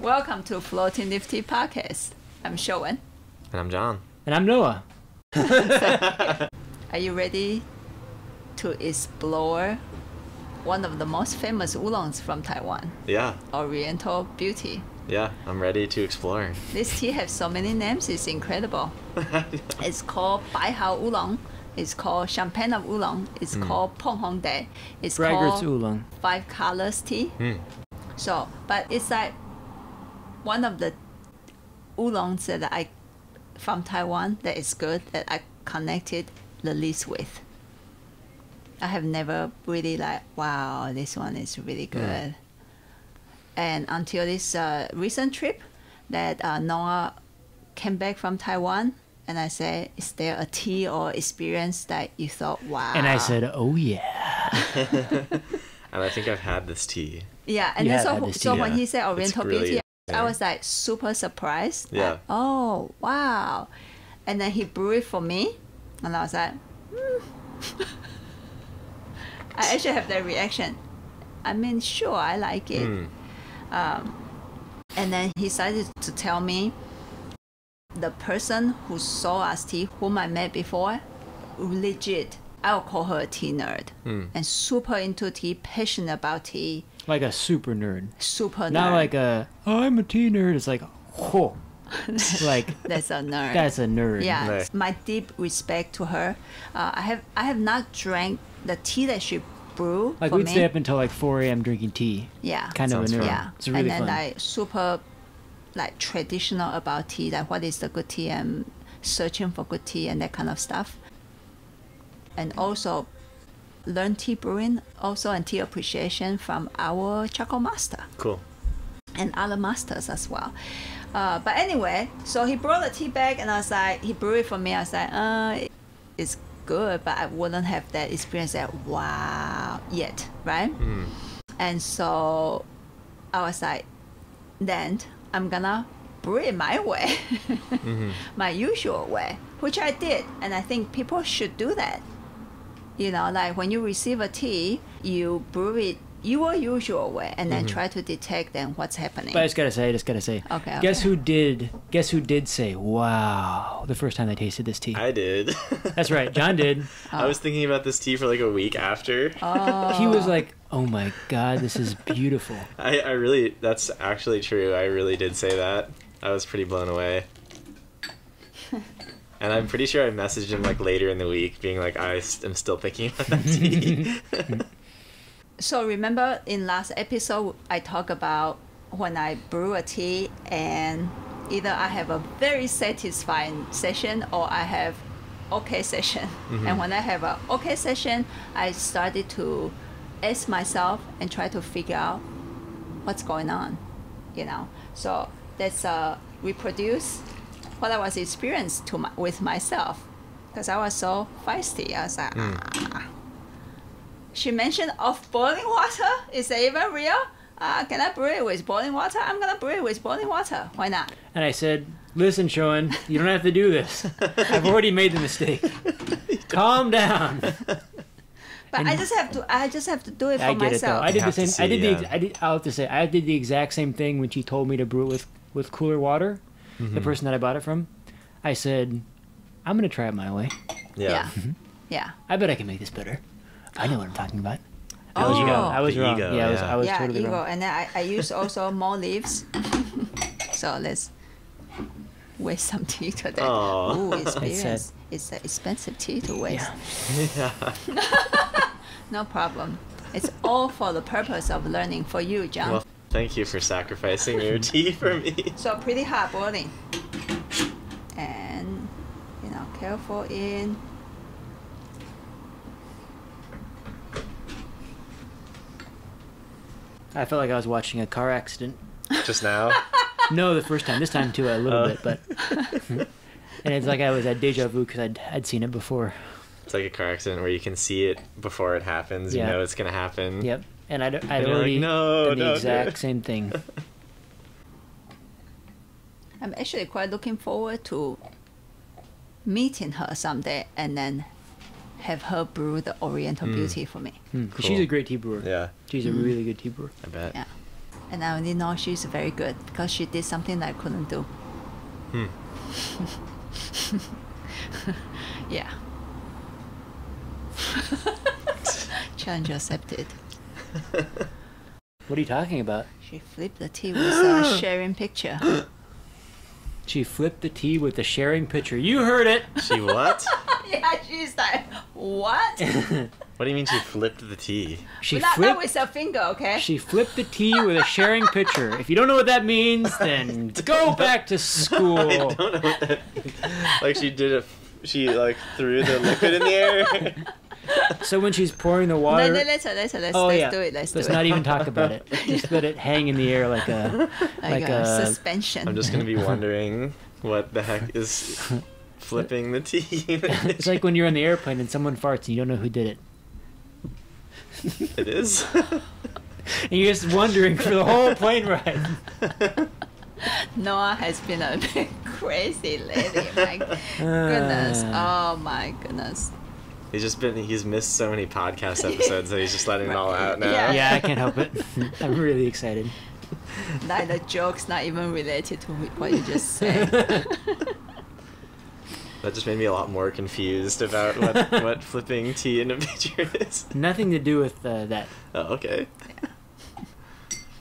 Welcome to Floating Nifty Podcast. I'm Showen. And I'm John. And I'm Noah. Are you ready to explore one of the most famous oolongs from Taiwan? Yeah. Oriental Beauty. Yeah, I'm ready to explore. This tea has so many names, it's incredible. It's called Bai Hao Oolong. It's called Champagne of Oolong. It's called Peng Hong Day. It's Braggart's called Oolong. Five Colors Tea. So, but it's like one of the oolongs that from Taiwan that is good, that I connected the least with. I have never really like, wow, this one is really good. And until this recent trip that Noah came back from Taiwan, and I said, is there a tea or experience that you thought, wow? And I said, oh yeah. And I think I've had this tea. Yeah, and then so when Yeah. he said Oriental It's really Beauty, I amazing. was like super surprised. Yeah. Like, oh, wow. And then he brewed it for me, and I was like, I actually have that reaction. I mean, sure, I like it. And then he started to tell me the person who sold us tea, whom I met before, legit, I'll call her a tea nerd. And super into tea, passionate about tea. Like a super nerd. Super nerd. Not like a, oh, I'm a tea nerd. It's like, oh. Like, That's a nerd. that's a nerd. Yeah, Right. my deep respect to her. I have not drank the tea that she brewed Like for we'd me. stay up until like 4 a.m. drinking tea. Yeah. Kind of a Sounds nerd. fun. Yeah. It's really and then fun. like super like traditional about tea, like what is the good tea and searching for good tea and that kind of stuff. And also learn tea brewing also and tea appreciation from our charcoal master Cool. and other masters as well. But anyway, so he brought the tea back and I was like, he brewed it for me. I was like, it's good, but I wouldn't have that experience that wow yet, right? And so I was like, then I'm gonna brew it my way, my usual way, which I did. And I think people should do that. You know, like when you receive a tea, you brew it your usual way and then try to detect then what's happening. But I just gotta say. Okay. Guess who did say, wow, the first time they tasted this tea? I did. That's right, John did. I was thinking about this tea for like a week after. He was like, oh my God, this is beautiful. I really, that's actually true. I really did say that. I was pretty blown away. And I'm pretty sure I messaged him like later in the week being like, I am still thinking about that tea. So remember in last episode, I talked about when I brew a tea and either I have a very satisfying session or I have okay session. And when I have a okay session, I started to ask myself and try to figure out what's going on, you know. So that's reproduce what I was experiencing with myself because I was so feisty. I was like, She mentioned of boiling water. Is that even real? Can I brew it with boiling water? I'm gonna brew it with boiling water. Why not? And I said, listen, Showen, you don't have to do this. I've already made the mistake. Calm down. But I just have to do it for I get myself. it though. I did You the have to same. see, I'll have to say, I did the exact same thing when she told me to brew it with cooler water. The person that I bought it from, I said, I'm gonna try it my way. Yeah. Yeah. I bet I can make this better. I know what I'm talking about. Oh. I was The wrong. ego, Yeah, yeah. I was Yeah, totally ego. wrong. And then I use also more leaves. So let's waste some tea today. Aw. Ooh, It's experience. It's an expensive tea to waste. Yeah. No problem. It's all for the purpose of learning for you, John. Well, thank you for sacrificing your tea for me. So pretty hard boiling. And, you know, careful in. I felt like I was watching a car accident. Just now? No, the first time. This time too, a little bit, but. And it's like I was at deja vu because I'd seen it before. It's like a car accident where you can see it before it happens. Yeah. You know it's going to happen. Yep. And I'd And you're like, already no, done the don't do exact it. same thing. I'm actually quite looking forward to meeting her someday and then have her brew the Oriental Beauty for me. She's a great tea brewer. Yeah, She's a really good tea brewer. I bet. Yeah. And I only know she's very good because she did something that I couldn't do. Yeah. Challenge accepted. What are you talking about? She flipped the tea with a sharing picture. She flipped the tea with the sharing pitcher. You heard it. She what? Yeah, she's like, what? What do you mean she flipped the tea? She Not flipped. with a finger, okay? She flipped the tea with a sharing pitcher. If you don't know what that means, then go back to school. I don't know what that means. Like she did it. She like threw the liquid in the air. So when she's pouring the water, No, let's do it. Let's do it. not even talk about it. Just let it hang in the air like a like a suspension. I'm just gonna be wondering what the heck is flipping the tea. It's like when you're in the airplane and someone farts and you don't know who did it. It is. And you're just wondering for the whole plane ride. Noah has been a bit crazy lately. My goodness. Oh my goodness. He's missed so many podcast episodes that he's just letting it all out now. Yeah. Yeah, I can't help it. I'm really excited. Like the joke's not even related to what you just said. That just made me a lot more confused about what flipping tea in a pitcher is. Nothing to do with that. Oh, okay.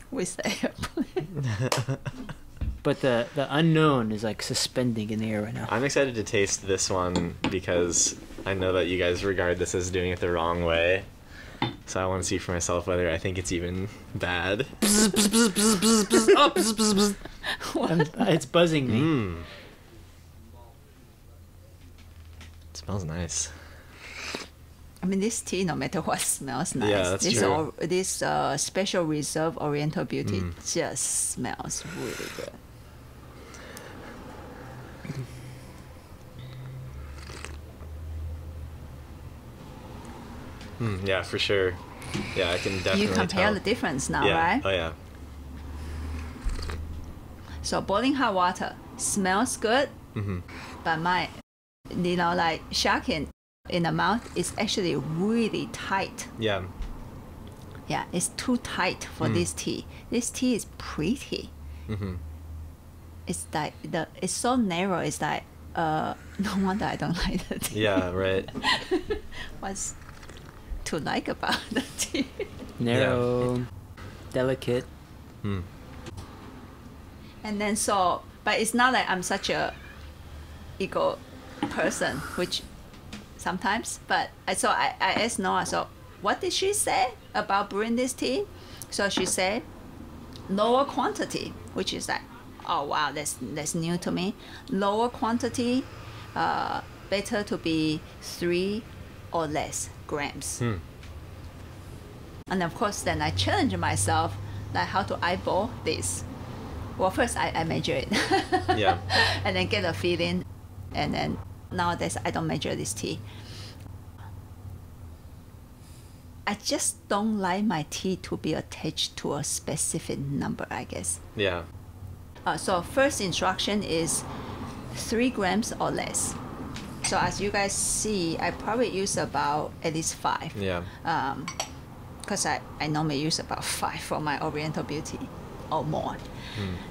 With the airplane. But the unknown is like suspending in the air right now. I'm excited to taste this one because I know that you guys regard this as doing it the wrong way. So I want to see for myself whether I think it's even bad. It's buzzing me. It smells nice. I mean, this tea, no matter what, smells nice. Yeah, that's true. This special Reserve Oriental Beauty just smells really good. Yeah, for sure. Yeah, I can definitely You compare tell. the difference now, Yeah. right? Oh, yeah. So boiling hot water smells good, but like shocking in the mouth is actually really tight. Yeah. Yeah, it's too tight for this tea. This tea is pretty. It's like it's so narrow. It's like no wonder I don't like the tea. Yeah, right. What's to like about the tea? Narrow, delicate. And then but it's not like I'm such a ego person, which sometimes. But I asked Noah, so what did she say about brewing this tea? So she said lower quantity, which is like, oh wow, that's new to me. Lower quantity, better to be 3 or less grams. And of course, then I challenge myself, like how to eyeball this. Well, first I measure it, Yeah. and then get a feeling, and then nowadays I don't measure this tea. I just don't like my tea to be attached to a specific number, I guess. Yeah. So first instruction is 3 grams or less. So as you guys see, I probably use about at least 5. Yeah. Because I normally use about 5 for my Oriental Beauty or more.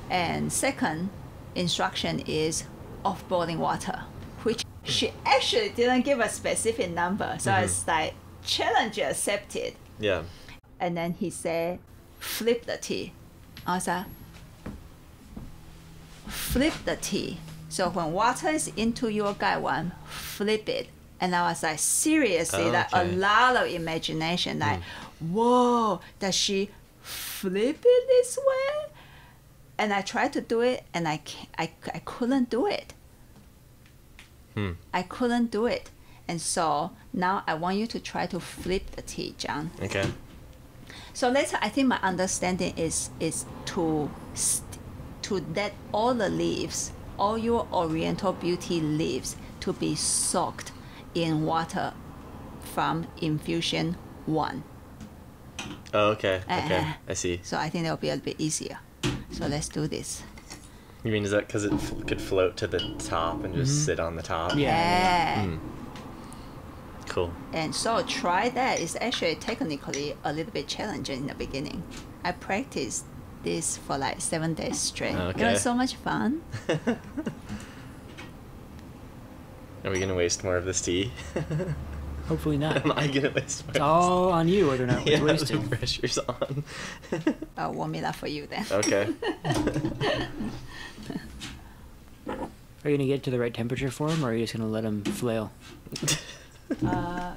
And second instruction is of boiling water, which she actually didn't give a specific number. So it's like challenge accepted. Yeah. And then he said, flip the tea. I was like, flip the tea. So when water is into your gaiwan, flip it. And I was like, seriously, like a Okay. lot of imagination. Like, whoa, does she flip it this way? And I tried to do it, and I couldn't do it. I couldn't do it. And so now I want you to try to flip the tea, John. Okay. So I think my understanding is to let all the leaves, all your Oriental Beauty leaves, to be soaked in water from infusion 1. Oh, okay. Okay. I see. So I think that'll be a bit easier. So let's do this. You mean is that because it could float to the top and just sit on the top? Yeah. Cool. And so try that. It's actually technically a little bit challenging in the beginning. I practiced this for like 7 days straight. Okay. It was so much fun. Are we gonna waste more of this tea? Hopefully not. Am I gonna waste more? It's all on you whether or not it's Yeah, wasted. the pressure's on. I'll warm it up for you then. Okay. Are you gonna get to the right temperature for them, or are you just gonna let them flail?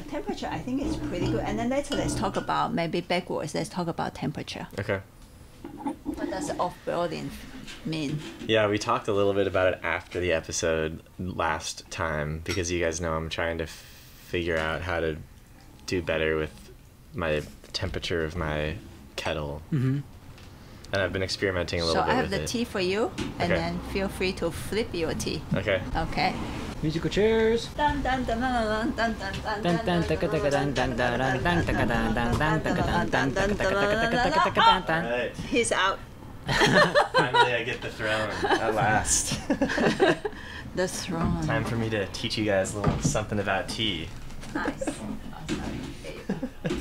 Temperature, I think is pretty good. And then later, let's talk about maybe backwards. Let's talk about temperature. Okay. What does off-boiling mean? Yeah, we talked a little bit about it after the episode last time because you guys know I'm trying to figure out how to do better with my temperature of my kettle. Mm-hmm. And I've been experimenting a So little bit I have with the it. tea for you, and Okay. then feel free to flip your tea. Okay. Okay. Musical chairs. Dun, dun, dun, dun, dun, dun, dun, Dun, dun, taka, taka, dun, dun, dun, dun, dun, taka, dun, dun, dun, taka, dun, dun, taka, taka, taka, taka, taka, taka, dun. Alright. He's out. Finally, I get the throne at last. The throne. Time for me to teach you guys a little something about tea. Nice. Oh, sorry. There you go.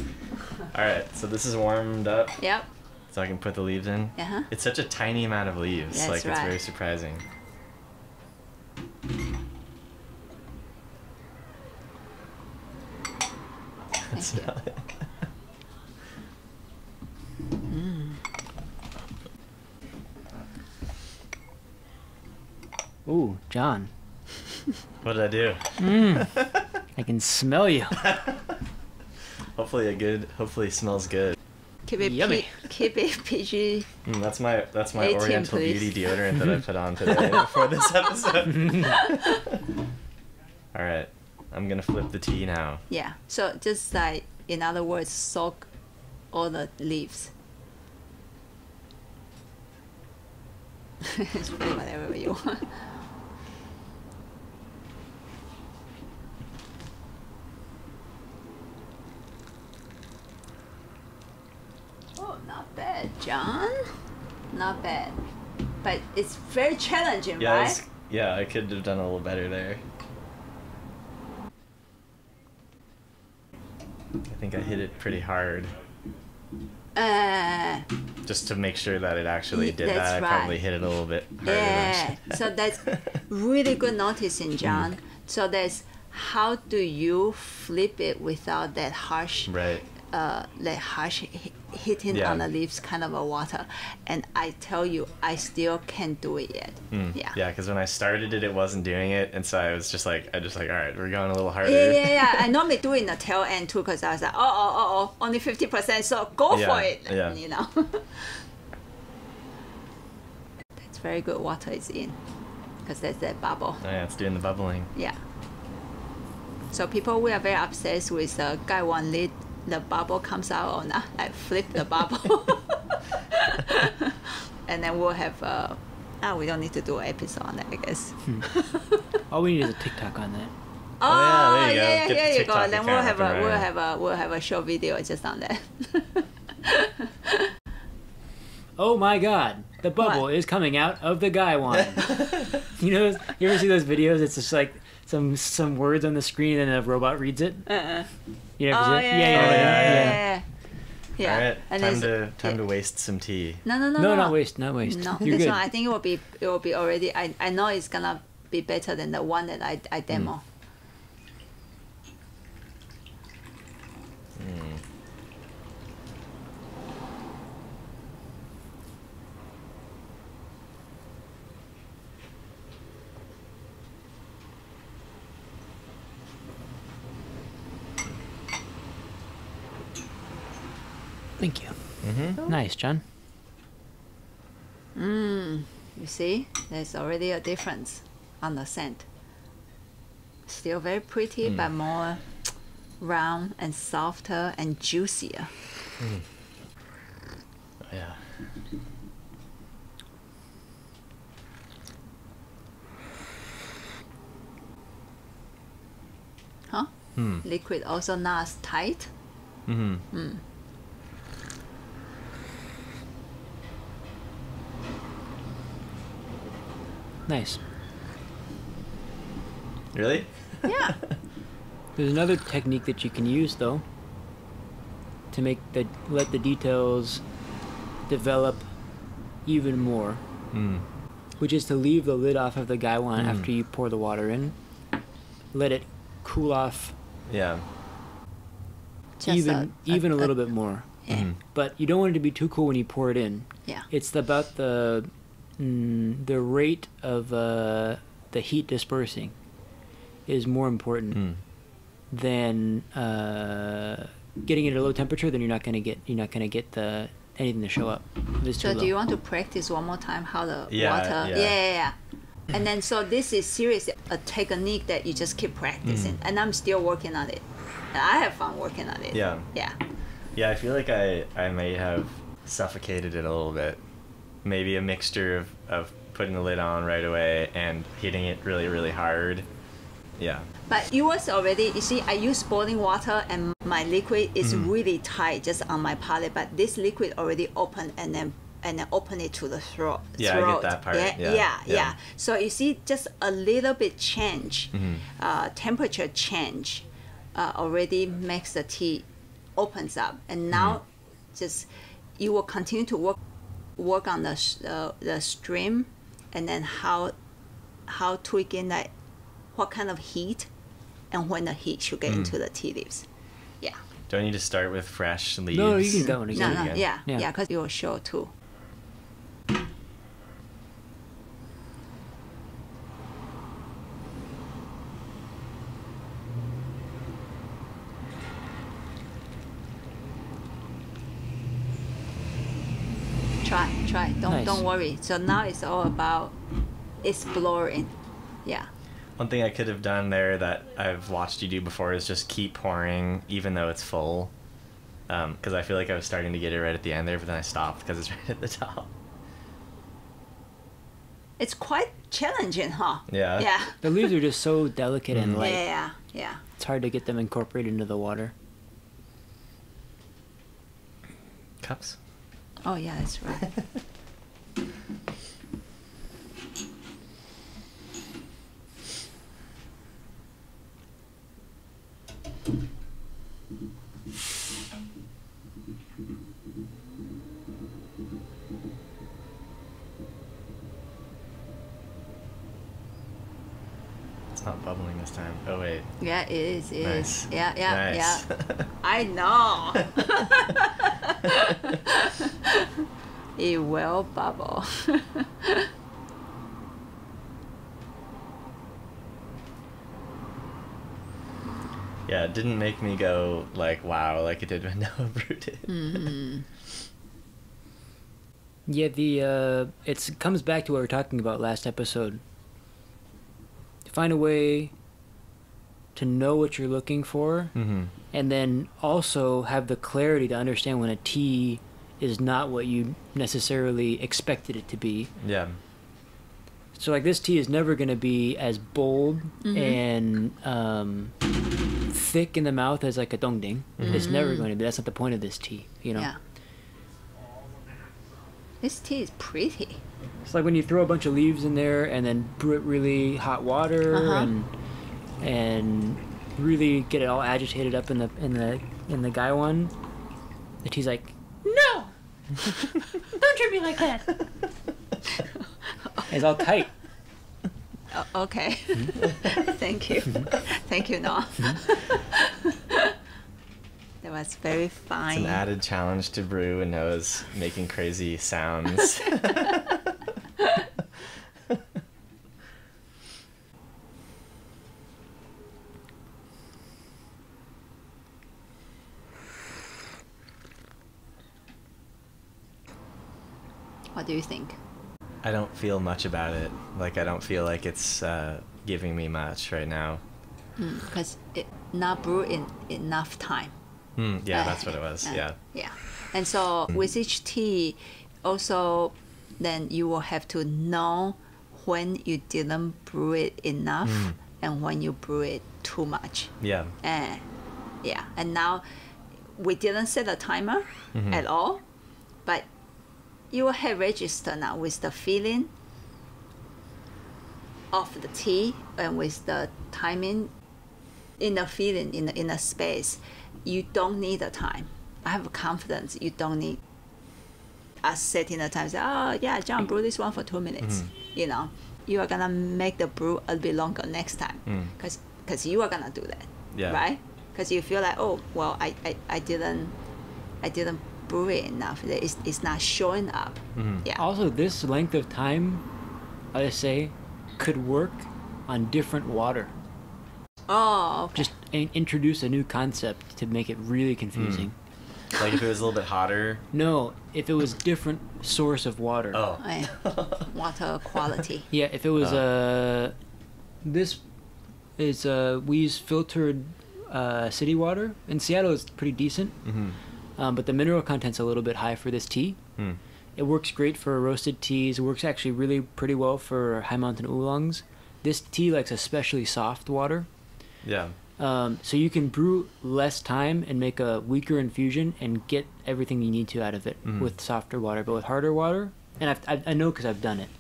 Alright, so this is warmed up, Yep. so I can put the leaves in. Uh-huh. It's such a tiny amount of leaves, That's like it's right. very surprising. Thank you. Ooh, John. What did I do? I can smell you. Hopefully it smells good. Keep it Yummy. keep it PG. That's my 18, Oriental please. Beauty deodorant that I put on today before this episode. All right, I'm gonna flip the tea now. Yeah. So just like, in other words, soak all the leaves. It's pretty whatever you want. Oh, not bad, John. Not bad. But it's very challenging, Yeah, right? yeah, I could have done a little better there. I think I hit it pretty hard, just to make sure that it actually Ye- did that's that. I right. probably hit it a little bit harder. Yeah. Than So that's really good noticing, John. So that's how do you flip it without that harsh right. Hitting Yeah. on the leaves kind of a water. And I tell you, I still can't do it yet. Yeah. Yeah, because when I started it, it wasn't doing it, and so I was just like, all right, we're going a little harder. Yeah. I normally do it in the tail end too, because I was like, only 50%, so go Yeah, for it. yeah. You know. That's very good. Water is in, because there's that bubble. Oh, yeah, it's doing the bubbling. Yeah. So people, we are very obsessed with the guy one lid. The bubble comes out or not. I flip the bubble. And then we'll have we don't need to do an episode on that, I guess. All we need is a TikTok on that. Oh, yeah, there you go. yeah, Get the here you go. TikTok Then we'll account have up and we'll have a short video just on that. Oh my God! The bubble What? is coming out of the guy one. You ever see those videos? It's just like some words on the screen and a robot reads it. You never see it? Yeah. All right, And time to waste some tea. No, No, not waste. Not waste. No, You're this good. one I think it will be already. I know it's gonna be better than the one that I demo. Thank you. Mm-hmm. Nice, John. You see, there's already a difference on the scent. Still very pretty, but more round and softer and juicier. Yeah. Huh? Liquid also not as tight. Mm-hmm. Nice. Really? Yeah. There's another technique that you can use though to let the details develop even more, which is to leave the lid off of the gaiwan after you pour the water in. Let it cool off Yeah. Just even a little bit more. Yeah. But you don't want it to be too cool when you pour it in. Yeah. It's about the rate of the heat dispersing is more important than getting it at a low temperature. Then you're not gonna get anything to show up. If it's too So low. do you want to practice one more time how the Yeah, water? yeah. And then so this is seriously a technique that you just keep practicing, and I'm still working on it. And I have fun working on it. Yeah. Yeah. Yeah, I feel like I may have suffocated it a little bit. Maybe a mixture of putting the lid on right away and hitting it really, really hard. Yeah. But yours already, you see, I use boiling water and my liquid is really tight just on my palate, but this liquid already open and then open it to the throat. Yeah, I get that part. Yeah. So you see, just a little bit change, temperature change, already makes the tea opens up, and now just you will continue to work on the stream, and then how tweaking that, what kind of heat, and when the heat should get into the tea leaves. Yeah. Do I need to start with fresh leaves? No, you can go No, again. yeah, because it will show too. Try. Nice. Don't worry. So now it's all about exploring. Yeah. One thing I could have done there that I've watched you do before is just keep pouring even though it's full. Because I feel like I was starting to get it right at the end there, but then I stopped because it's right at the top. It's quite challenging, huh? Yeah. Yeah. The leaves are just so delicate and light. Yeah. It's hard to get them incorporated into the water. Cups? Oh yeah, that's right. It's not bubbling this time. Oh wait. Yeah, it is. It Nice. is. Yeah. Nice. I know. It will bubble. Yeah, it didn't make me go like wow like it did when Noah brewed it. Yeah, it comes back to what we were talking about last episode. Find a way to know what you're looking for, and then also have the clarity to understand when a tea is not what you necessarily expected it to be. Yeah. So like this tea is never going to be as bold and thick in the mouth as like a dongding. It's never going to be. That's not the point of this tea, you know. Yeah. This tea is pretty. It's like when you throw a bunch of leaves in there and then brew it really hot water and really get it all agitated up in the gaiwan. The tea's like, no, don't treat me like that. It's all tight. Okay. Thank you, Noah. That was very fine. It's an added challenge to brew and Noah's making crazy sounds. What do you think? I don't feel much about it. Like I don't feel like it's giving me much right now. Because it not brewed in enough time. Yeah, that's what it was. Yeah. Yeah. And so with each tea, also, then you will have to know when you didn't brew it enough and when you brew it too much. Yeah. Yeah. And now we didn't set a timer at all, but you will have register now with the feeling of the tea and with the timing in the feeling in the space. You don't need the time. I have confidence you don't need. us setting the time, say, oh yeah, John, brew this one for 2 minutes. You know, you are gonna make the brew a bit longer next time, because you are gonna do that, right? Because you feel like, oh well, I didn't brew it enough. It's not showing up. Yeah. Also, this length of time, I say, could work on different water. Oh, okay. Just introduce a new concept to make it really confusing. Like if it was a little bit hotter? No, if it was different source of water. Oh. Water quality. Yeah, if it was this is we use filtered city water. In Seattle, it's pretty decent, but the mineral content's a little bit high for this tea. It works great for roasted teas. It works actually really pretty well for high mountain oolongs. This tea likes especially soft water. Yeah. So you can brew less time and make a weaker infusion and get everything you need to out of it with softer water. But with harder water, and I know because I've done it,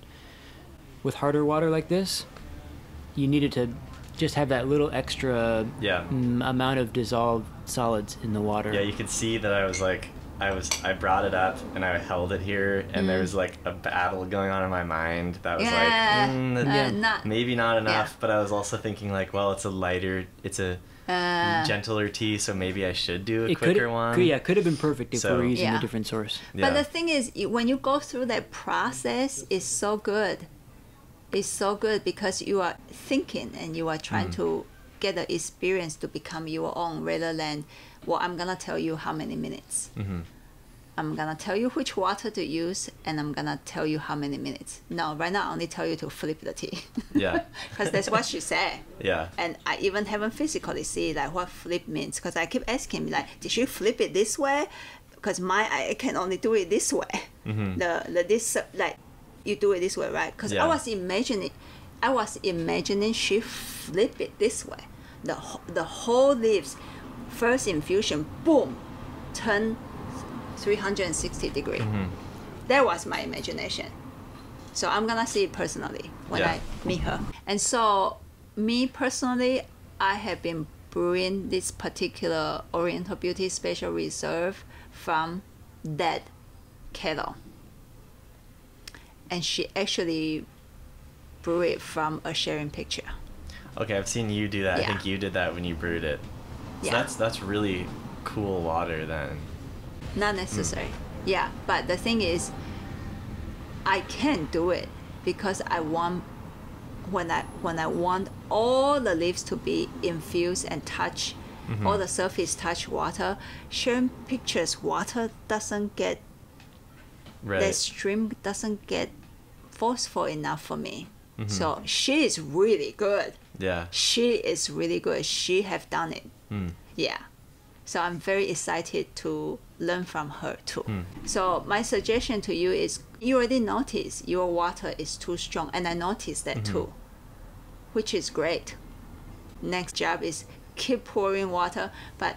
with harder water like this, you needed to just have that little extra amount of dissolved solids in the water. Yeah, you could see that I brought it up and I held it here, and there was like a battle going on in my mind that was maybe not enough, but I was also thinking like, well, it's a gentler tea, so maybe I should do a quicker one. Could have been perfect if we were using a different source. But the thing is, when you go through that process, it's so good. It's so good because you are thinking and you are trying to get the experience to become your own, rather than, well, I'm gonna tell you how many minutes. I'm gonna tell you which water to use, and I'm gonna tell you how many minutes. No, right now I only tell you to flip the tea. Yeah. Because that's what she said. Yeah. And I even haven't physically see like what flip means, because I keep asking like, did she flip it this way? Because I can only do it this way. This like, you do it this way, right? Because I was imagining she flip it this way. The whole leaves, first infusion, boom, turn 360 degree. That was my imagination. So I'm gonna see it personally when I meet her. And so me personally, I have been brewing this particular Oriental Beauty Special Reserve from that kettle. And she actually brewed it from a sharing picture. Okay, I've seen you do that. Yeah. I think you did that when you brewed it. So that's really cool water then. Not necessary. Yeah, but the thing is, I can do it because I want, when I want all the leaves to be infused and touch, all the surface touch water, sharing pictures, water doesn't get, the stream doesn't get forceful enough for me. So she is really good. Yeah. She is really good. She have done it. Yeah. So I'm very excited to learn from her too. So my suggestion to you is, you already noticed your water is too strong, and I noticed that too, which is great. Next job is keep pouring water, but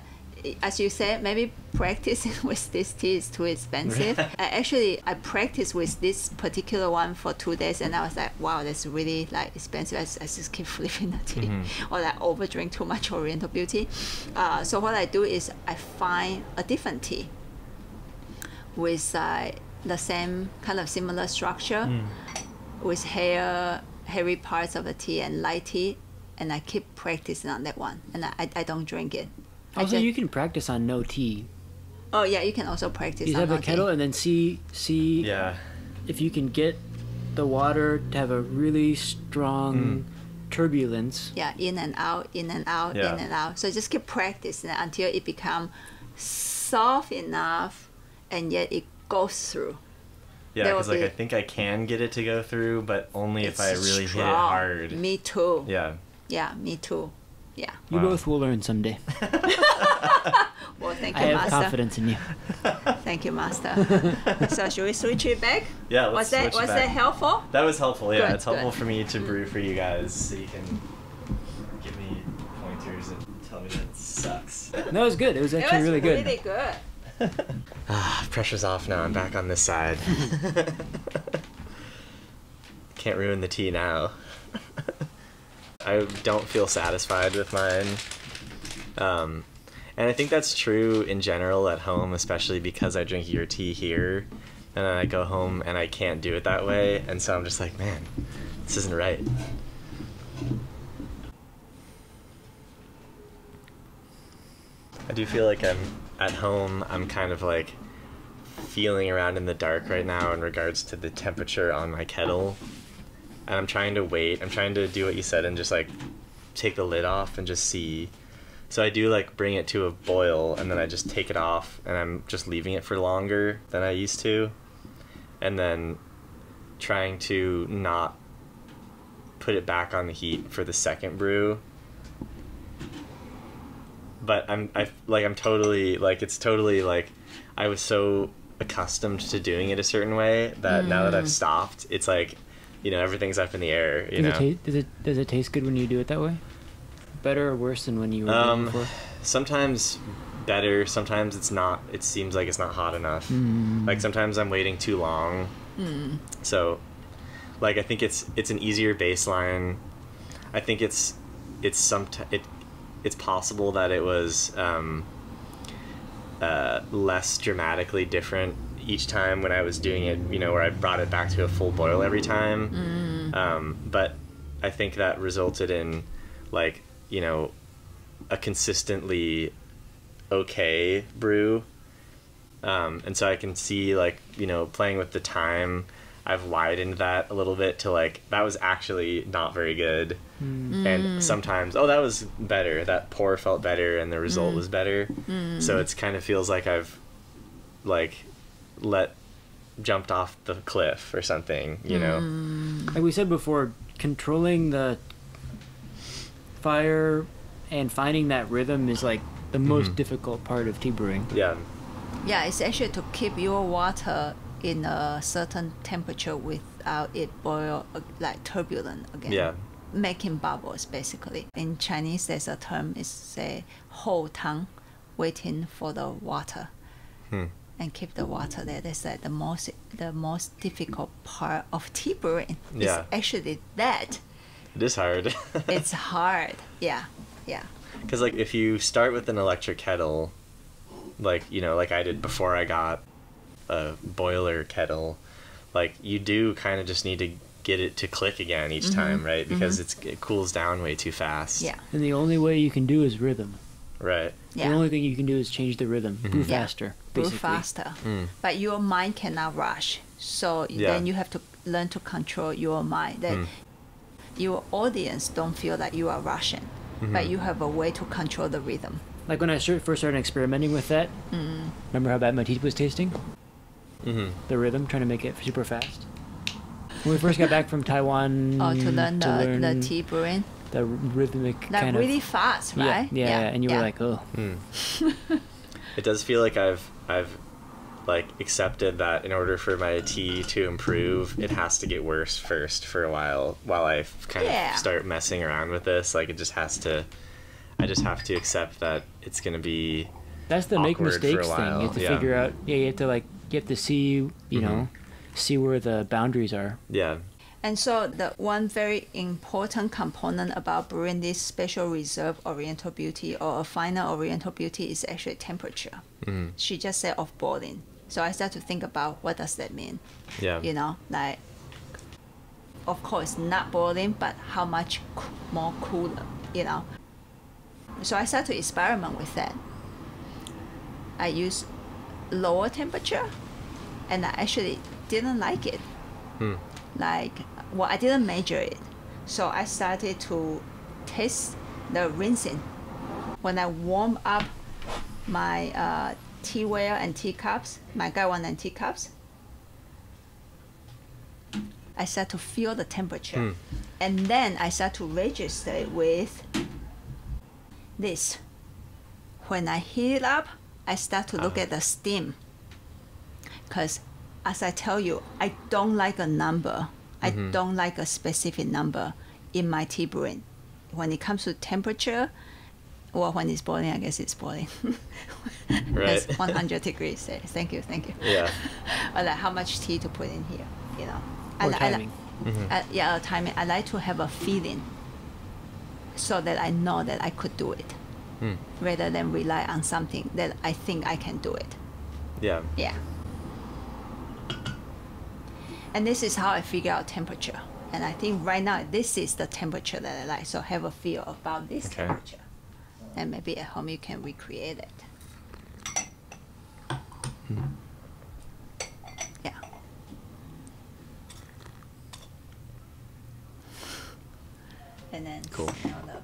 as you said, maybe practicing with this tea is too expensive. I practiced with this particular one for 2 days, and I was like, wow, that's really like expensive. I just keep flipping the tea, or like over drink too much Oriental Beauty. So what I do is I find a different tea with the same kind of similar structure, with hairy parts of the tea and light tea, and I keep practicing on that one, and I don't drink it. Also, you can practice on no tea. Oh yeah, you can also practice. You on have no a kettle tea. and then see if you can get the water to have a really strong turbulence. Yeah, in and out, in and out, in and out. So just keep practicing until it becomes soft enough, and yet it goes through. Yeah, because like I think I can get it to go through, but only if I really hit it hard. Me too. Yeah. Yeah, me too. Yeah. You both will learn someday. Well, thank you, I have Master. confidence in you. Thank you, Master. So should we switch it back? Yeah, let's switch Was back. that helpful? That was helpful, yeah. Good, It's helpful good. for me to brew for you guys, so you can give me pointers and tell me that it sucks. No, it was good. It was actually really good. Really good. Pressure's off now. I'm back on this side. Can't ruin the tea now. I don't feel satisfied with mine. And I think that's true in general at home, especially because I drink your tea here. and then I go home and I can't do it that way, and so I'm just like, man, this isn't right. I do feel like I'm at home, I'm kind of like feeling around in the dark right now in regards to the temperature on my kettle, and I'm trying to wait, I'm trying to do what you said and just like take the lid off and just see. So I do like bring it to a boil, and then I just take it off, and I'm just leaving it for longer than I used to, and then trying to not put it back on the heat for the second brew. But I'm totally like, it's totally like, I was so accustomed to doing it a certain way that now that I've stopped, it's like, you know, everything's up in the air. You know, does it taste good when you do it that way? Better or worse than when you were doing it before? Sometimes better, sometimes it's not. It seems like it's not hot enough. Like sometimes I'm waiting too long. So, like, I think it's an easier baseline. I think it's possible that it was less dramatically different each time when I was doing it, you know, where I brought it back to a full boil every time. But I think that resulted in, like, you know, a consistently okay brew. And so I can see, like, you know, playing with the time, I've widened that a little bit to, like, that was actually not very good. And sometimes, oh, that was better. That pour felt better and the result was better. So it's kind of feels like I've, like, jumped off the cliff or something, you know? Like we said before, controlling the fire and finding that rhythm is, like, the most difficult part of tea brewing. Yeah. Yeah, it's actually to keep your water in a certain temperature without it boil, like turbulent again. Yeah. Making bubbles, basically. In Chinese, there's a term, it's say, 后汤, waiting for the water. And keep the water there. They said the most difficult part of tea brewing is actually that. It is hard. It's hard. Yeah. Because, like, if you start with an electric kettle, like, you know, like I did before I got a boiler kettle, like, you do kind of just need to get it to click again each time, right? Because it cools down way too fast. Yeah. And the only way you can do is rhythm. Right. Yeah. The only thing you can do is change the rhythm. Brew faster, basically. Brew faster. But your mind cannot rush. So then you have to learn to control your mind. That your audience don't feel that you are rushing. But you have a way to control the rhythm. Like when I first started experimenting with that, remember how bad my tea was tasting? The rhythm, trying to make it super fast. When we first got back from Taiwan to learn the tea brewing. The rhythmic kind really of... fast, right? Yeah, and you were like, oh. It does feel like I've like accepted that in order for my tea to improve, it has to get worse first for a while I kind of start messing around with this. Like, it just has to, I just have to accept that it's going to be That's the make mistakes thing. You have to figure out, you have to see, you know, see where the boundaries are. Yeah. And so the one very important component about brewing this special Reserve Oriental Beauty or a final Oriental Beauty is actually temperature. She just said of boiling. So I started to think about what does that mean? Yeah. You know, like, of course, not boiling, but how much more cooler, you know. So I started to experiment with that. I used lower temperature, and I actually didn't like it. Like, well, I didn't measure it. So I started to taste the rinsing. When I warm up my teaware and teacups, my gallon and teacups, I start to feel the temperature. And then I start to register it with this. When I heat it up, I start to look at the steam. Because as I tell you, I don't like a number. I don't like a specific number in my tea brewing. When it comes to temperature, well, when it's boiling, I guess it's boiling. Right. That's 100 degrees. Thank you. Yeah. Or like how much tea to put in here, you know. Or timing. Timing. I like to have a feeling so that I know that I could do it, rather than rely on something that I think I can do it. Yeah. Yeah. And this is how I figure out temperature. And I think right now this is the temperature that I like. So have a feel about this temperature. And maybe at home you can recreate it. Yeah. And then cool.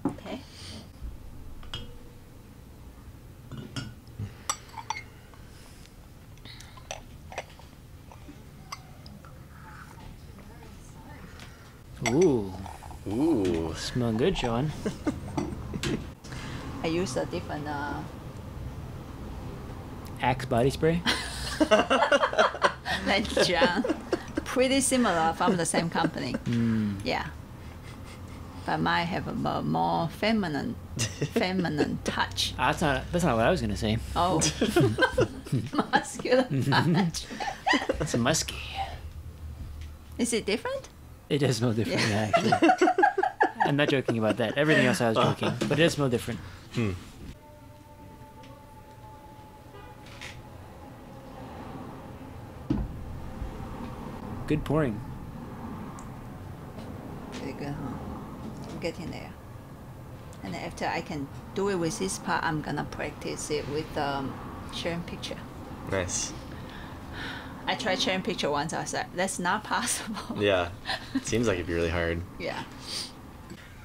Okay. Ooh. Ooh. Smell good, Sean. I use a different Axe body spray. like John. Pretty similar from the same company. Yeah. But mine have a more feminine touch. That's not what I was gonna say. Oh, muscular touch. It's musky. Is it different? It does smell different, yeah, actually. I'm not joking about that. Everything else I was joking, but it does smell different. Good pouring. Pretty good, huh? I'm getting there. And then after I can do it with this part, I'm gonna practice it with sharing picture. Nice. I tried sharing picture once. I was like, that's not possible. Yeah. It seems like it'd be really hard. Yeah.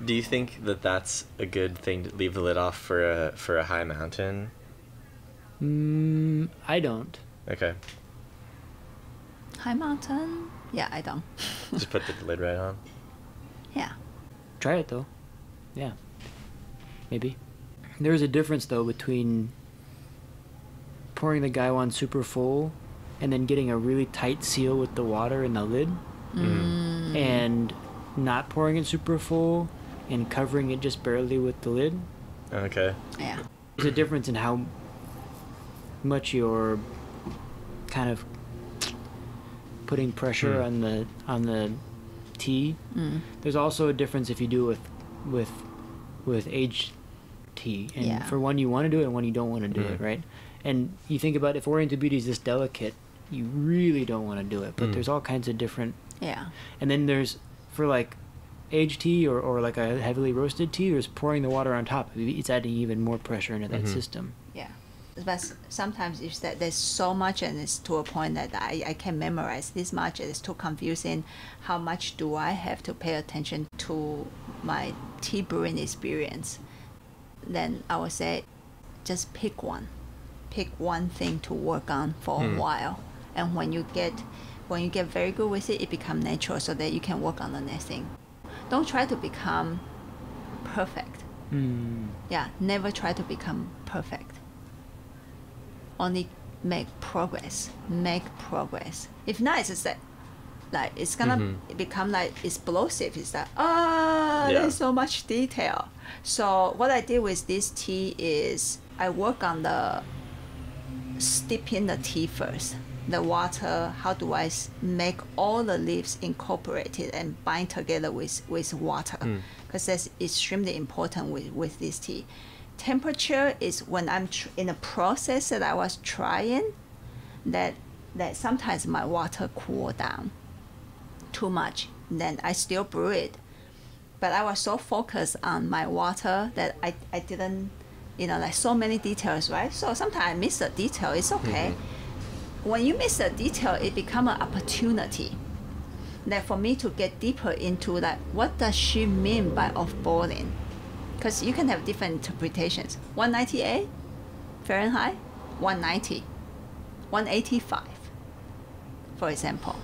Do you think that that's a good thing to leave the lid off for a high mountain? I don't. Okay. High mountain? Yeah, I don't. Just put the lid right on. Yeah. Try it though. Yeah. Maybe. There's a difference though between pouring the gaiwan super full and then getting a really tight seal with the water in the lid and not pouring it super full and covering it just barely with the lid. Okay. Yeah. There's a difference in how much you're kind of putting pressure on the tea. There's also a difference if you do it with aged tea, and for one you want to do it and one you don't want to do it, right? And you think about if Oriental Beauty is this delicate, you really don't want to do it, but there's all kinds of different. Yeah. And then there's for like aged tea or like a heavily roasted tea, there's pouring the water on top. It's adding even more pressure into that system. Yeah. But sometimes it's that there's so much and it's to a point that I can memorize this much. It's too confusing. How much do I have to pay attention to my tea brewing experience? Then I would say just pick one. Pick one thing to work on for a while. And when you get very good with it, it becomes natural so that you can work on the next thing. Don't try to become perfect. Yeah, never try to become perfect. Only make progress. If not, it's just that, like it's gonna become like explosive. It's like there's so much detail. So what I did with this tea is I work on the steeping the tea first. The water, how do I make all the leaves incorporated and bind together with water? Because that's extremely important with this tea. Temperature is when I'm in a process that I was trying, that sometimes my water cool down too much. Then I still brew it, but I was so focused on my water that I didn't, like so many details, right? So sometimes I miss a detail. It's okay. When you miss a detail, it becomes an opportunity. That for me to get deeper into like what does she mean by off boiling? Because you can have different interpretations. 198 Fahrenheit, 190, 185, for example,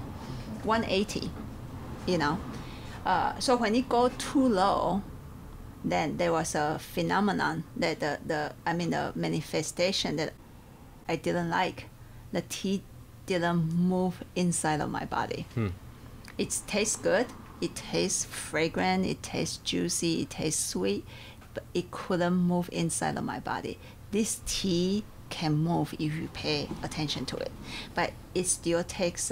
180, So when it go too low, then there was a phenomenon that the manifestation that I didn't like. The tea didn't move inside of my body. It tastes good. It tastes fragrant, it tastes juicy, it tastes sweet, but it couldn't move inside of my body. This tea can move if you pay attention to it, but it still takes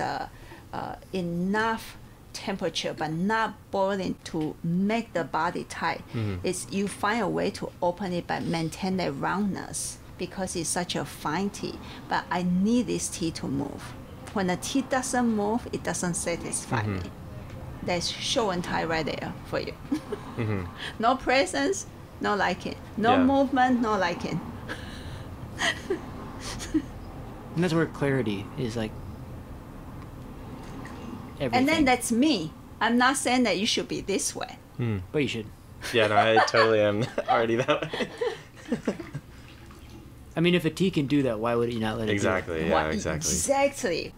enough temperature, but not boiling to make the body tight. It's you find a way to open it, but maintain the roundness because it's such a fine tea. But I need this tea to move When the tea doesn't move, it doesn't satisfy me. There's show and tie right there for you. No presence, no liking. No movement, no liking. And that's where clarity is like everything. And then that's me. I'm not saying that you should be this way. But you should. Yeah, no, I totally am already that way. I mean, if a tea can do that, why would you not let it Exactly, do it? yeah, Why- exactly. Exactly.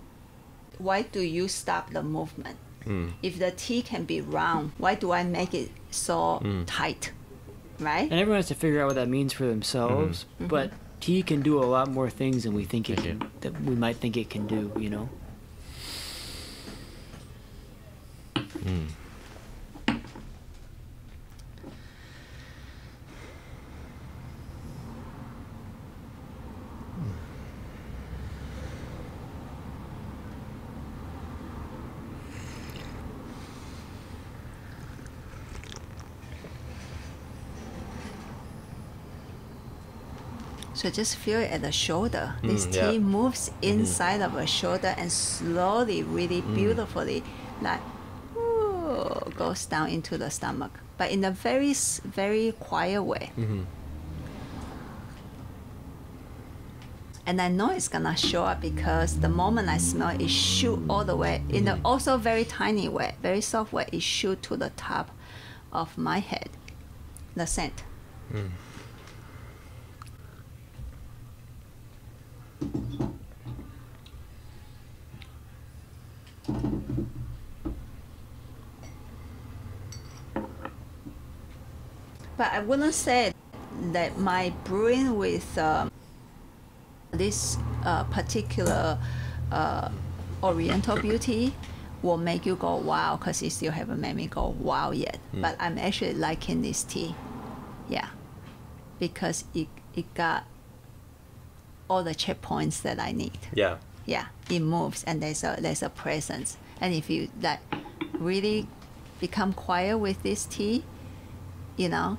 Why do you stop the movement? If the tea can be round, why do I make it so tight? Right? And everyone has to figure out what that means for themselves. But tea can do a lot more things than we think it can, that we might think it can do, you know? So just feel it at the shoulder. This tea moves inside of the shoulder and slowly, really beautifully, like, goes down into the stomach. But in a very, very quiet way. And I know it's gonna show up because the moment I smell it, it shoot all the way, in a also very tiny way, very soft way, it shoot to the top of my head, the scent. But I wouldn't say that my brewing with this particular Oriental Beauty will make you go wow, because it still haven't made me go wow yet. But I'm actually liking this tea, yeah, because it got all the checkpoints that I need. Yeah. Yeah, it moves and there's a presence. And if you like really become quiet with this tea, you know,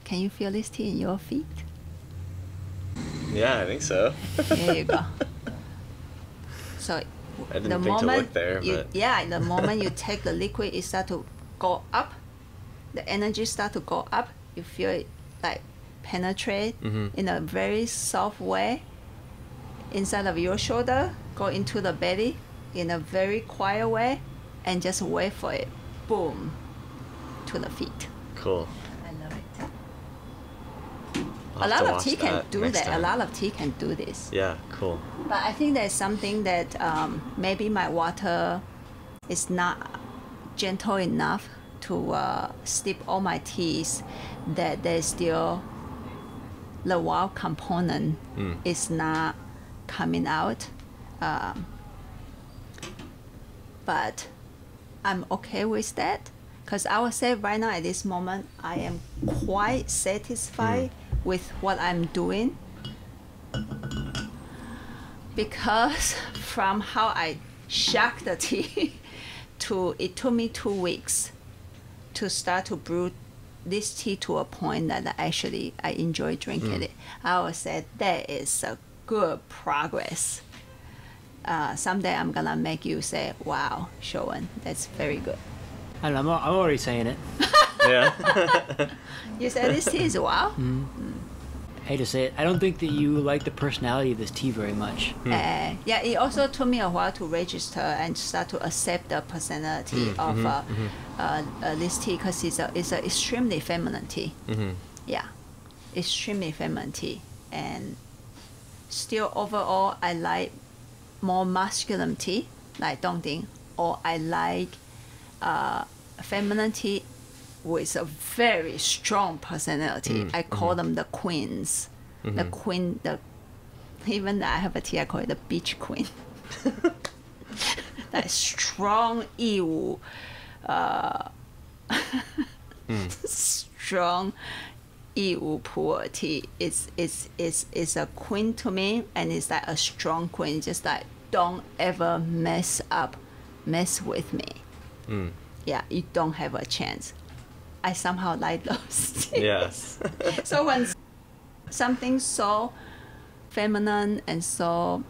can you feel this tea in your feet? Yeah, I think so. There you go. So I didn't the think to moment look there, you, but yeah, the moment you take the liquid, it start to go up. The energy start to go up. You feel it like penetrate in a very soft way inside of your shoulder, go into the belly in a very quiet way, and just wait for it, boom, to the feet. cool. I love it. I'll A have to lot of watch tea can that do next that. A time. lot of tea can do this. Yeah, cool. But I think there's something that maybe my water is not gentle enough to steep all my teas, that there's still the wow component is not coming out. But I'm okay with that, because I would say right now at this moment I am quite satisfied with what I'm doing, because from how I shocked the tea to it took me 2 weeks to start to brew this tea to a point that actually I enjoy drinking it. I would say that is a good progress. Someday I'm gonna make you say, wow, Showen, that's very good. I don't know, I'm already saying it. Yeah. You said this tea is wow? I hate to say it. I don't think that you like the personality of this tea very much. Yeah, it also took me a while to register and start to accept the personality of this tea, because it's a extremely feminine tea. Yeah, extremely feminine tea. And still overall, I like more masculine tea, like Dongding, or I like feminine tea with a very strong personality. I call them the queens. The queen, even though I have a tea, I call it the beach queen. That strong 义武, strong 义武普洱 tea. It's a queen to me, and it's like a strong queen. Just like, don't ever mess with me. Yeah, you don't have a chance. I somehow like those teas. Yes. So when something so feminine and so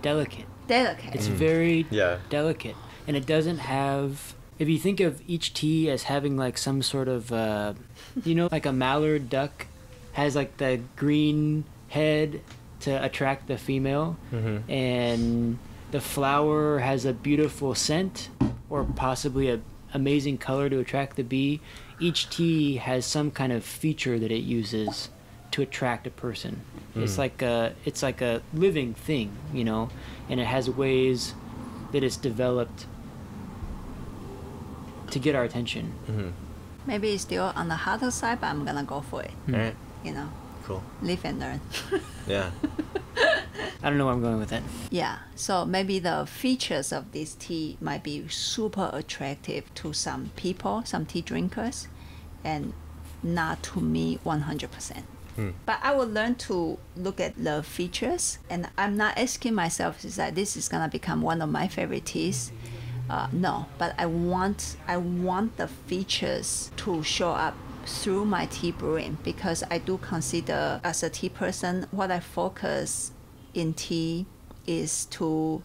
delicate. Delicate. It's very Yeah. delicate. And it doesn't have... If you think of each tea as having like some sort of, like a mallard duck has like the green head to attract the female, and the flower has a beautiful scent or possibly a amazing color to attract the bee. Each tea has some kind of feature that it uses to attract a person. It's like a living thing, and it has ways that it's developed to get our attention. Maybe it's still on the harder side, but I'm gonna go for it. All right. Cool. Live and learn. Yeah. I don't know where I'm going with that. Yeah, so maybe the features of this tea might be super attractive to some people, some tea drinkers, and not to me 100%. But I will learn to look at the features, and I'm not asking myself is that this is gonna become one of my favorite teas. No, but I want the features to show up through my tea brewing, because I do consider as a tea person, what I focus in tea is to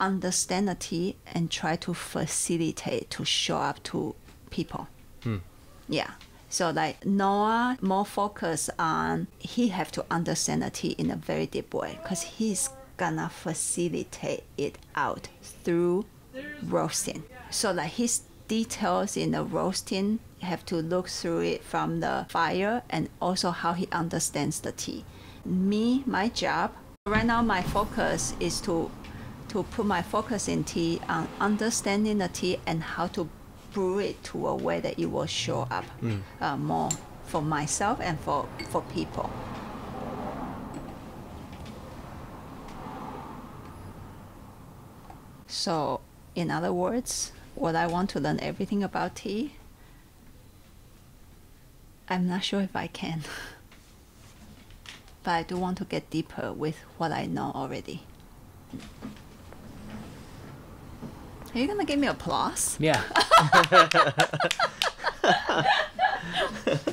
understand the tea and try to facilitate to show up to people. Yeah. So like Noah more focus on he have to understand the tea in a very deep way, because he's gonna facilitate it out through roasting. So like his details in the roasting have to look through it from the fire and also how he understands the tea. Me, my job right now, my focus is to put my focus in tea on understanding the tea and how to brew it to a way that it will show up more for myself and for people. So in other words, would I want to learn everything about tea? I'm not sure if I can. But I do want to get deeper with what I know already. Are you gonna give me applause? Yeah.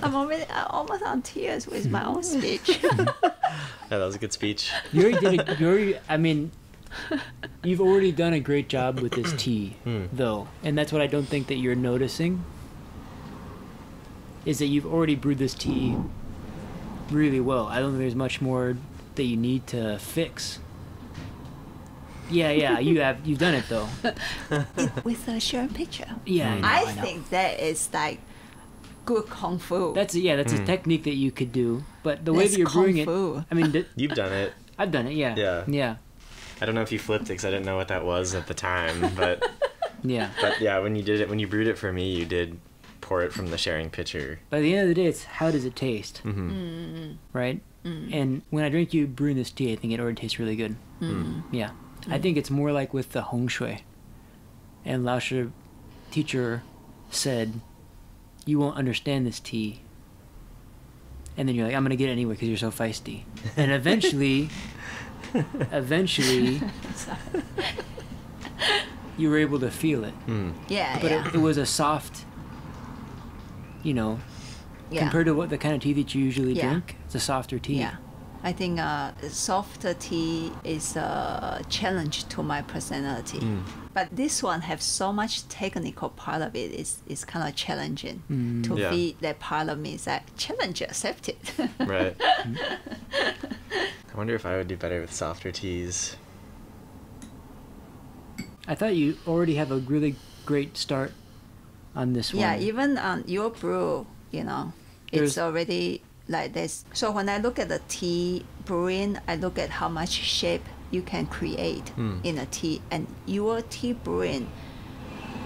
I'm almost on tears with my own speech. Yeah, that was a good speech. You already did you've already done a great job with this tea, though. And that's what I don't think that you're noticing, is that you've already brewed this tea really well. I don't think there's much more that you need to fix. Yeah, you've done it though. With a shared picture. Yeah, I think that is like good kung fu. That's a technique that you could do, but the way that you're brewing it, I mean, You've done it. I've done it. Yeah. I don't know if you flipped it because I didn't know what that was at the time, but Yeah. But yeah, when you brewed it for me, you did pour it from the sharing pitcher. By the end of the day, it's how does it taste, right? And when I drink you brewing this tea, I think it already tastes really good. Yeah. I think it's more like with the Hong Shui. And Lao Shi teacher said, you won't understand this tea. And then you're like, I'm going to get it anyway because you're so feisty. And eventually, you were able to feel it. Yeah, but yeah. it was a soft, compared to what the kind of tea that you usually drink, it's a softer tea. Yeah. I think softer tea is a challenge to my personality. But this one has so much technical part of it. It's kind of challenging to be that part of me. Is that challenge accepted? Right. I wonder if I would do better with softer teas. I thought you already have a really great start on this one. Yeah, even on your brew, it's already like this. So when I look at the tea brewing, I look at how much shape you can create in a tea, and your tea brewing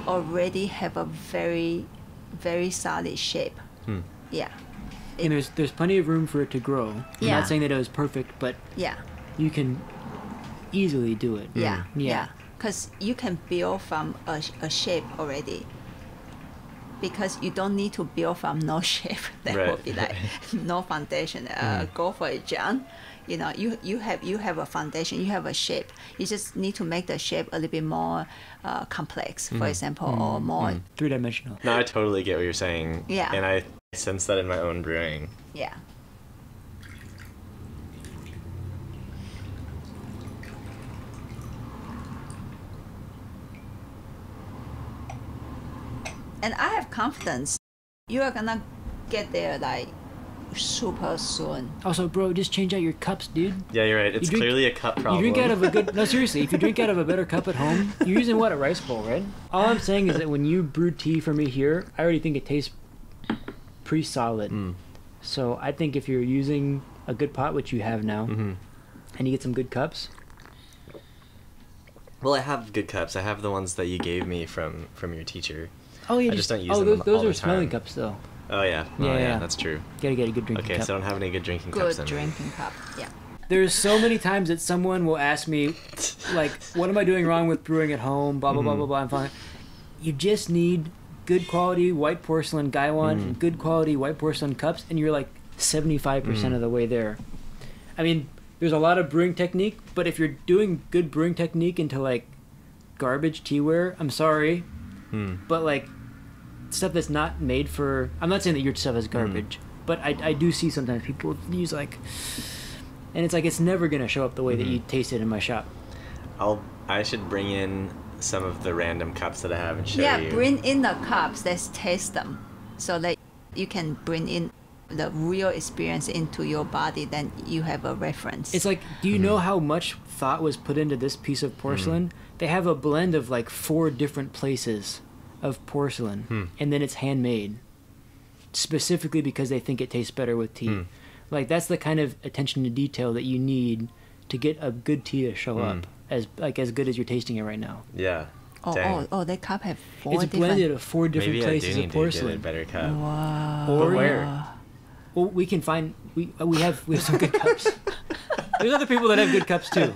already have a very, very solid shape. Yeah. And there's plenty of room for it to grow. I'm not saying that it was perfect, but you can easily do it. Yeah. Because you can build from a shape already. Because you don't need to build from no shape. That would be like no foundation. Go for it, John. You have a foundation. You have a shape. You just need to make the shape a little bit more complex, for example, or more three-dimensional. No, I totally get what you're saying. Yeah. And I sense that in my own brewing. Yeah. And I have confidence you are gonna get there like super soon. Also, bro, just change out your cups, dude. Yeah, you're right. It's clearly a cup problem. You drink out of a good... No, seriously, if you drink out of a better cup at home, you're using what, a rice bowl, right? All I'm saying is that when you brew tea for me here, I already think it tastes pretty solid. So I think if you're using a good pot, which you have now, and you get some good cups... Well, I have good cups. I have the ones that you gave me from your teacher. Oh, yeah. I just don't use them those all the are smelling time. cups, though. Oh, yeah. Oh, yeah, that's true. Gotta get a good drinking cup. Okay, so I don't have any good drinking cups Good then. drinking cup, yeah. There's so many times that someone will ask me, like, what am I doing wrong with brewing at home? Blah, blah, blah, blah, blah. I'm fine. You just need good quality white porcelain Gaiwan and good quality white porcelain cups, and you're like 75% of the way there. I mean, there's a lot of brewing technique, but if you're doing good brewing technique into, like, garbage teaware, I'm sorry, but, like, stuff that's not made for... I'm not saying that your stuff is garbage, but I do see sometimes people use, like... And it's like, it's never going to show up the way that you taste it in my shop. I should bring in some of the random cups that I have and show you. Yeah, bring in the cups. Let's taste them so that you can bring in the real experience into your body. Then you have a reference. It's like, do you know how much thought was put into this piece of porcelain? They have a blend of like 4 different places of porcelain, and then it's handmade specifically because they think it tastes better with tea. Like, that's the kind of attention to detail that you need to get a good tea to show up as good as you're tasting it right now. Yeah. Dang. That cup have 4 It's different... blended of 4 different Maybe places I do of need porcelain. to get a better cup. Wow. Or where? Well, we can find we have some good cups. There's other people that have good cups too,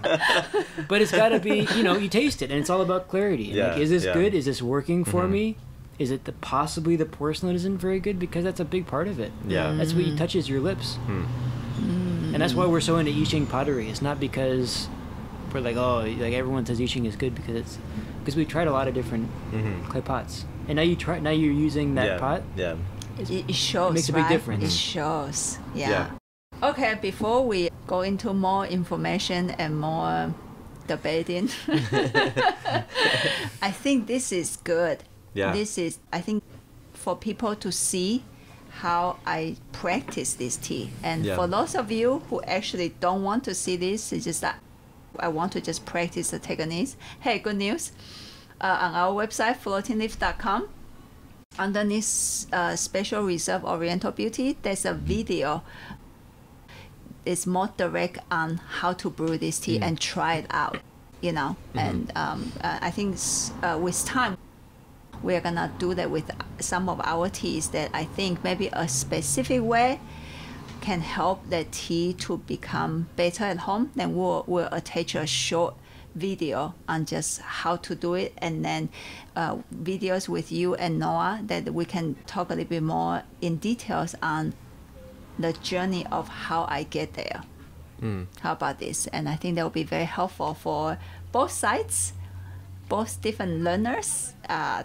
but it's got to be, you taste it, and it's all about clarity. Yeah, Like, is this yeah. good? Is this working for me? Is it possibly the porcelain isn't very good, because that's a big part of it. Yeah. That's what touches your lips, and that's why we're so into I Ching pottery. It's not because we're like, oh, like everyone says I Ching is good, because we've tried a lot of different clay pots, and now you're using that pot. Yeah. It shows, It makes a big right? difference. It shows, yeah. Yeah. Okay, before we go into more information and more debating, I think this is good. Yeah. This is, I think, for people to see how I practice this tea. And for those of you who actually don't want to see this, it's just that I want to just practice the techniques. Hey, good news. On our website, floatingleaf.com, underneath special Reserve Oriental Beauty, there's a video. It's more direct on how to brew this tea and try it out, And I think with time, we're gonna do that with some of our teas that I think maybe a specific way can help the tea to become better at home. Then we'll attach a short video on just how to do it, and then videos with you and Noah that we can talk a little bit more in details on the journey of how I get there. How about this? And I think that will be very helpful for both sides, both different learners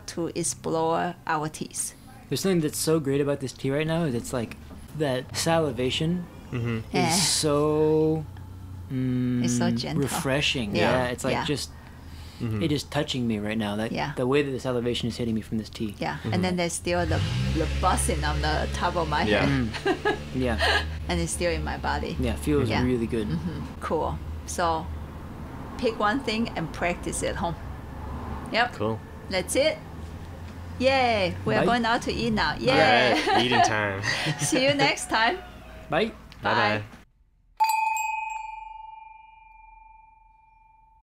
to explore our teas. There's something that's so great about this tea right now, is it's like that salivation is so it's so gentle, refreshing. Yeah. It's like just it is touching me right now. That the way that the salivation is hitting me from this tea. Yeah, and then there's still the buzzing on the top of my head. Yeah. And it's still in my body. Yeah, feels really good. Cool. So pick one thing and practice at home. Yep. Cool. That's it. Yay! We are Bye. going out to eat now. Yay! All right. Eating time. See you next time. Bye. Bye-bye.